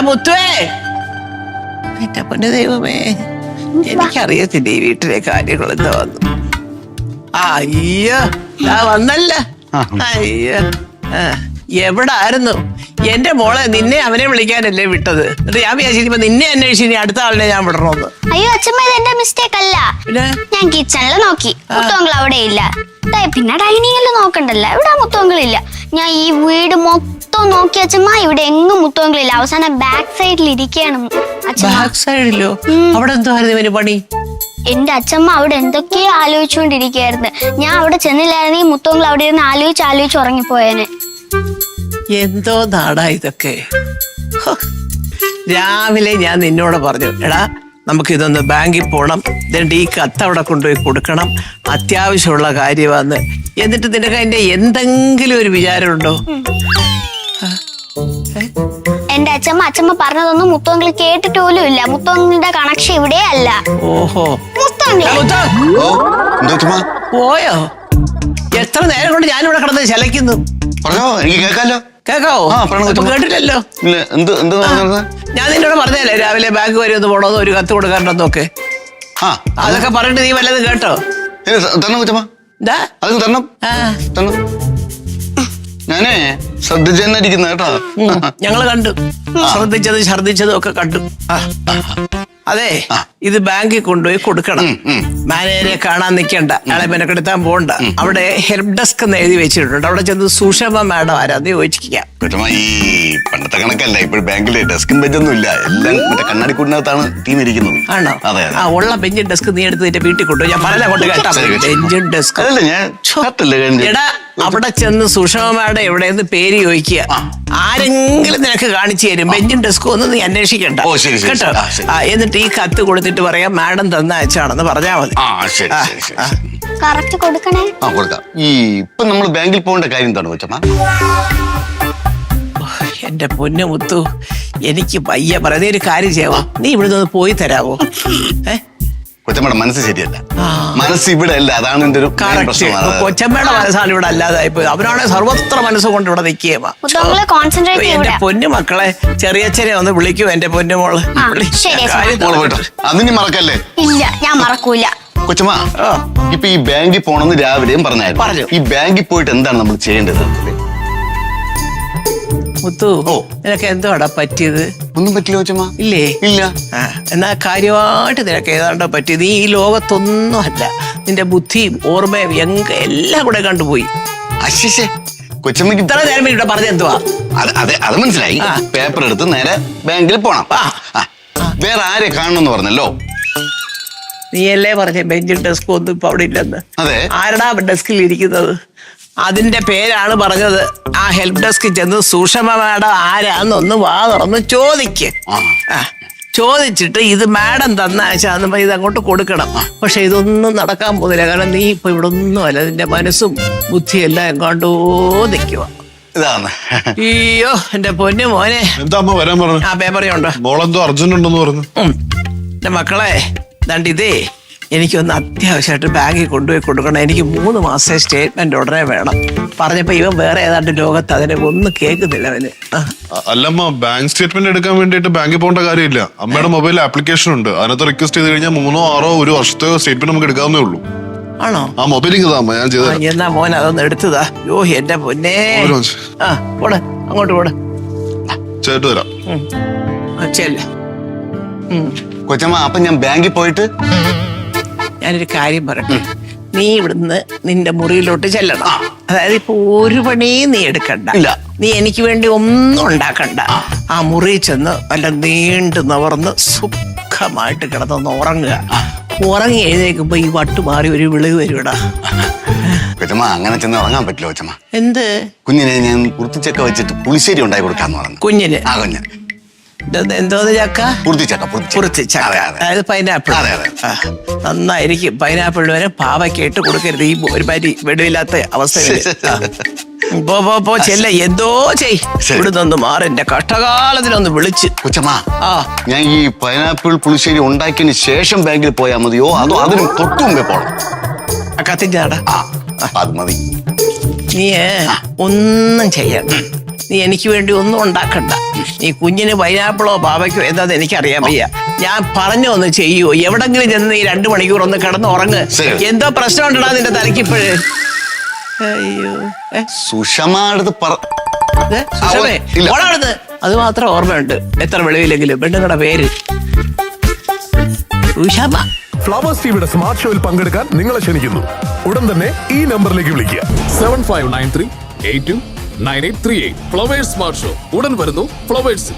മുത്തുവേ, എന്റെ പൊന്നു ദൈവമേ, എനിക്കറിയത്തില്ല ഈ വീട്ടിലെ കാര്യങ്ങൾ എന്താ വന്നു. അയ്യോ വന്നല്ല. അയ്യോ എവിടായിരുന്നു എന്റെ മോളെ? നിന്നെ അവനെ വിളിക്കാനല്ലേ വിട്ടത്? എന്നിട്ട് ഞാൻ വിചാരിച്ചിപ്പോ നിന്നെ അന്വേഷിച്ച് ഇനി അടുത്ത ആളിനെ ഞാൻ വിടണമെന്ന്. അയ്യോ അച്ഛമ്മ, ഇത് എന്റെ മിസ്റ്റേക്ക് അല്ല. ഞാൻ കിച്ചണില് നോക്കി, മുത്തോങ്കൾ അവിടെ ഇല്ല. പിന്നെ ഡൈനിങ്ങിൽ നോക്കണ്ടല്ലോ, ഇവിടെ മുത്തോങ്കളില്ല. ഞാൻ ഈ വീട് മൊത്തം നോക്കി അച്ഛമ്മ, ഇവിടെ എങ്ങും മുത്തോങ്കളില്ല. അവസാനം ബാക്ക് സൈഡിൽ ഇരിക്കുകയാണ് ബാക്ക് സൈഡിലോ? അവിടെ എന്തുവായിരുന്നു ഇവന് പണി? എന്റെ അച്ഛമ്മ അവിടെ എന്തൊക്കെയോ ആലോചിച്ചുകൊണ്ടിരിക്കുകയായിരുന്നു. ഞാൻ അവിടെ ചെന്നില്ലായിരുന്നെങ്കിൽ മുത്തോങ്കൾ അവിടെ ഇരുന്ന് ആലോചിച്ച് ഉറങ്ങിപ്പോയേനെ. എന്തോ നാടാ ഇതൊക്കെ. രാവിലെ ഞാൻ നിന്നോട് പറഞ്ഞു, എടാ നമുക്കിതൊന്ന് ബാങ്കിൽ പോകണം, എന്നിട്ട് ഈ കത്ത് അവിടെ കൊണ്ടുപോയി കൊടുക്കണം, അത്യാവശ്യമുള്ള കാര്യമാന്ന്. എന്നിട്ട് നിനക്ക് അതിന്റെ എന്തെങ്കിലും ഒരു വിചാരമുണ്ടോ? എന്റെ അച്ഛമ്മ പറഞ്ഞതൊന്നും മുത്തോങ്കൾ കേട്ടിട്ട് പോലും ഇല്ല. മുത്തോങ്ങളുടെ കണക്ഷൻ ഇവിടെ അല്ല. ഓഹോ, പോയോ? എത്ര നേരം കൊണ്ട് ഞാനിവിടെ കിടന്ന് ശലയ്ക്കുന്നു. പറഞ്ഞോ, എനിക്ക് കേൾക്കാലോ. കേക്കാവോ? കേട്ടില്ലല്ലോ. ഞാൻ നിന്നോട് പറഞ്ഞല്ലേ രാവിലെ ബാങ്ക് വരെ ഒന്ന് പോണോന്ന്, ഒരു കത്ത് കൊടുക്കാറുണ്ടെന്നൊക്കെ. അതൊക്കെ പറഞ്ഞിട്ട് നീ വല്ലതും കേട്ടോ? ഞാനേ ശ്രദ്ധിച്ചെന്നിരിക്കുന്ന കേട്ടോ. ഞങ്ങള് കണ്ടു, ശ്രദ്ധിച്ചത് ഛർദിച്ചതും ഒക്കെ കണ്ടു. അതെ, ഇത് ബാങ്കിൽ കൊണ്ടുപോയി കൊടുക്കണം. മാനേജരെ കാണാൻ നിൽക്കണ്ട, അയാളെ മെനക്കെടുത്താൻ പോകണ്ട. അവിടെ ഹെൽപ്പ് ഡെസ്ക് എന്ന് എഴുതി വെച്ചിട്ടുണ്ട്. അവിടെ ചെന്ന് സുഷമ മാഡം ആരാന്ന് ചോദിച്ചിരിക്കാം. ഈ പണ്ടത്തെ കണക്കല്ല, ഇപ്പോൾ ബാങ്കിൽ ഡെസ്കും ബെഞ്ചൊന്നും ഇല്ല, എല്ലാം മറ്റേ കണ്ണാടിക്കൂടിനകത്താണ് ടീം ഇരിക്കുന്നത്. ആണോ? ഉള്ള ബെഞ്ചും ഡെസ്ക് നീ എടുത്ത് നിന്റെ വീട്ടിൽ കൊണ്ടുപോയി. ഞാൻ പല കൊണ്ട് കേട്ടാ ബെഞ്ചും ഡെസ്ക്. എടാ, അവിടെ ചെന്ന് സുഷമ മാഡം എവിടെയെന്ന് പേര് ചോദിക്കുക. ആരെങ്കിലും നിനക്ക് കാണിച്ചു തരും. ബെഞ്ചും ഡെസ്കും ഒന്നും നീ അന്വേഷിക്കണ്ട കേട്ടോ. എന്നിട്ട് ഈ കത്ത് കൊടുത്തിട്ട് പറയാം മാഡം തന്ന അയച്ചാണെന്ന് പറഞ്ഞാ മതി. ഈ ഇപ്പൊ നമ്മൾ ബാങ്കിൽ പോകേണ്ട കാര്യം എന്താണ് കൊച്ചമ്മ? എന്റെ പൊന്നു മുത്തു, എനിക്ക് വയ്യ. പറയുന്ന ഒരു കാര്യം ചെയ്യാവോ? നീ ഇവിടുന്ന് ഒന്ന് പോയി തരാവോ? കൊച്ചമ്മയുടെ മനസ്സ് ശരിയല്ല, മനസ്സ് ഇവിടെ അല്ല. അതാണ് എന്റെ ഒരു കൊച്ചമ്മയുടെ മനസ്സാണ് ഇവിടെ അല്ലാതായി പോയി. അവനാണ് സർവത്ര മനസ്സുകൊണ്ട് ഇവിടെ നിൽക്കുക. എന്റെ പൊന്നു മക്കളെ, ചെറിയച്ഛനെ ഒന്ന് വിളിക്കൂ എന്റെ പൊന്നു മോള്. അതിന് മറക്കല്ലേ? ഇല്ല, ഞാൻ മറക്കൂല. കൊച്ചമ്മ, ഇപ്പൊ ഈ ബാങ്കിൽ പോണെന്ന് രാവിലെയും പറഞ്ഞായിരുന്നു. ഈ ബാങ്കിൽ പോയിട്ട് എന്താണ് നമ്മൾ ചെയ്യേണ്ടത്? മുത്തു, നിനക്ക് എന്തുവാടാ പറ്റിയത്? ഒന്നും പറ്റില്ല കൊച്ചമ്മ. ഇല്ലേ? ഇല്ല. എന്നാ കാര്യമായിട്ട് നിനക്ക് ഏതാണ്ടോ പറ്റിയത്. നീ ഈ ലോകത്തൊന്നും അല്ല. നിന്റെ ബുദ്ധിയും ഓർമ്മയും എല്ലാം കൂടെ കണ്ടുപോയി. അശിഷേ, കൊച്ചമ്മക്ക് ഇത്ര നേരം ഇവിടെ പറഞ്ഞ എന്തുവാ? അത് മനസ്സിലായി. പേപ്പർ എടുത്ത് നേരെ ബാങ്കിൽ പോണം. വേറെ ആരെ കാണണമെന്ന് പറഞ്ഞല്ലോ? നീയല്ലേ പറഞ്ഞ ബെഞ്ചും ഡെസ്കും ഒന്നും ഇപ്പൊ അവിടെ ഇല്ലെന്ന്. അതെ, ആരടാ ഡെസ്കിൽ ഇരിക്കുന്നത്? അതിന്റെ പേരാണ് പറഞ്ഞത്. ആ ഹെൽപ്പ് ഡെസ്കിൽ ചെന്ന് സുഷമ മാഡം ആരാന്നൊന്ന് വാ തുറന്ന് ചോദിക്ക്. ചോദിച്ചിട്ട് ഇത് മാഡം തന്ന ആശാന്ന് ഇത് അങ്ങോട്ട് കൊടുക്കണം. പക്ഷെ ഇതൊന്നും നടക്കാൻ പോകുന്നില്ല. കാരണം നീ ഇപ്പൊ ഇവിടെ ഒന്നും അല്ല. നിന്റെ മനസ്സും ബുദ്ധിയും എല്ലാം എങ്ങാണ്ടോ നിൽക്കുക. അയ്യോ എന്റെ പൊന്നു മോനെ, ആ പേപ്പറിയുണ്ടോ? എന്റെ മക്കളെ, ദാണ്ട് ഇതേ എനിക്കൊന്ന് അത്യാവശ്യമായിട്ട് ബാങ്കിൽ കൊണ്ടുപോയി കൊടുക്കണം. എനിക്ക് 3 മാസത്തെ സ്റ്റേറ്റ്മെന്റ് ഉടനെ വേണം. പറഞ്ഞപ്പോ ഇവൻ വേറെ ഏതാണ്ട് ലോകത്ത് അതിനെ ഒന്നും കേൾക്കുന്നില്ല അവന്. അല്ലമ്മ, ബാങ്ക് സ്റ്റേറ്റ്മെന്റ് എടുക്കാൻ വേണ്ടിയിട്ട് ബാങ്കിൽ പോകേണ്ട കാര്യമില്ല. അമ്മയുടെ മൊബൈൽ ആപ്ലിക്കേഷൻ ഉണ്ട്, അതിനകത്ത് റിക്വസ്റ്റ് ചെയ്ത് കഴിഞ്ഞാൽ 3 6 1 വർഷത്തെ സ്റ്റേറ്റ്മെന്റ് നമുക്ക് എടുക്കാവുന്നേ ഉള്ളൂ. ആണോ? ആ മൊബൈൽ ഞാൻ ചെയ്ത. എന്നാ മോൻ അതൊന്ന് എടുത്തതാ. യോ എന്റെ പൊന്നേ, പോട് അങ്ങോട്ട് പോട്. ചേട്ട് വരാം. ചെല്ല കൊച്ചമ്മ. അപ്പൊ ഞാൻ ബാങ്കിൽ പോയിട്ട് ഞാനൊരു കാര്യം പറയട്ടെ. നീ ഇവിടുന്ന് നിന്റെ മുറിയിലോട്ട് ചെല്ലണം. അതായത് ഇപ്പൊ ഒരു പണിയും നീ എടുക്കണ്ട. നീ എനിക്ക് വേണ്ടി ഒന്നും ഉണ്ടാക്കണ്ട. ആ മുറി ചെന്ന് വല്ല നീണ്ടു നവർന്ന് സുഖമായിട്ട് കിടന്നൊന്ന് ഉറങ്ങുക. ഉറങ്ങി എഴുന്നേക്കുമ്പോ ഈ വട്ട് മാറി ഒരു വിളിവ് വരുവിടാ. കൊച്ചമ്മ, അങ്ങനെ ചെന്ന് ഉറങ്ങാൻ പറ്റില്ല കൊച്ചമ്മ. എന്ത്? കുഞ്ഞിനെ ഞാൻ കുർത്തിച്ചക്ക വെച്ചിട്ട് പുളിശ്ശേരി ഉണ്ടായി കൊടുക്കാന്ന് പറഞ്ഞു. കുഞ്ഞിന്? ആ കുഞ്ഞ്. എന്തോന്ന് ചക്ക? പുറത്തിച്ചക്ക. അതായത് പൈനാപ്പിൾ. നന്നായിരിക്കും. പൈനാപ്പിളിന് വരെ പാവയ്ക്കായിട്ട് കൊടുക്കരുത് ഈ ഒരുമാതിരി വെടിവില്ലാത്ത അവസ്ഥയിൽ. പോ ചെല്ല, എന്തോ ഇവിടുന്നൊന്ന് മാറി. എന്റെ കഷ്ടകാലത്തിനൊന്ന് വിളിച്ച്. കൊച്ചമ്മ, ഞാൻ ഈ പൈനാപ്പിൾ പുളിശ്ശേരി ഉണ്ടാക്കിയതിന് ശേഷം ബാങ്കിൽ പോയാൽ മതിയോ അതോ അതിനും തൊട്ടു മുമ്പേ പോണം? കത്തിച്ചാടാ, അത് മതി. നീ ഒന്നും ചെയ്യണ്ട. നീ എനിക്ക് വേണ്ടി ഒന്നും ഉണ്ടാക്കണ്ട. നീ കുഞ്ഞിന് പൈനാപ്പിളോ പാവയ്ക്കോ എന്താന്ന് എനിക്കറിയാൻ വയ്യ. ഞാൻ പറഞ്ഞോ ഒന്ന് ചെയ്യോ. എവിടെങ്കിലും ചെന്ന് നീ 2 മണിക്കൂർ ഒന്ന് കിടന്ന് ഉറങ്ങ്. ശരി. എന്തോ പ്രശ്നം ഉണ്ടടാ നിന്റെ തലക്കിപ്പോഴ്. അയ്യോ സുഷമ അടുത്ത് സുഷമേ ഇല്ല. ഓടാടുന്ന്. അത് മാത്രം ഓർമ്മയുണ്ട്, എത്ര വെളിവില്ലെങ്കിലും പെണ്ണുങ്ങളുടെ പേര് സുഷമ. ഫ്ലവേഴ്സ് ടിവിയുടെ സ്മാർട്ട് ഷോയിൽ പങ്കെടുക്കാൻ നിങ്ങളെ ക്ഷണിക്കുന്നു. ഉടൻ തന്നെ ഈ നമ്പറിലേക്ക് വിളിക്കുക. 7593829838. ഫ്ലവേഴ്സ് സ്മാർട്ട് ഷോ ഉടൻ വരുന്നു ഫ്ലവേഴ്സ്.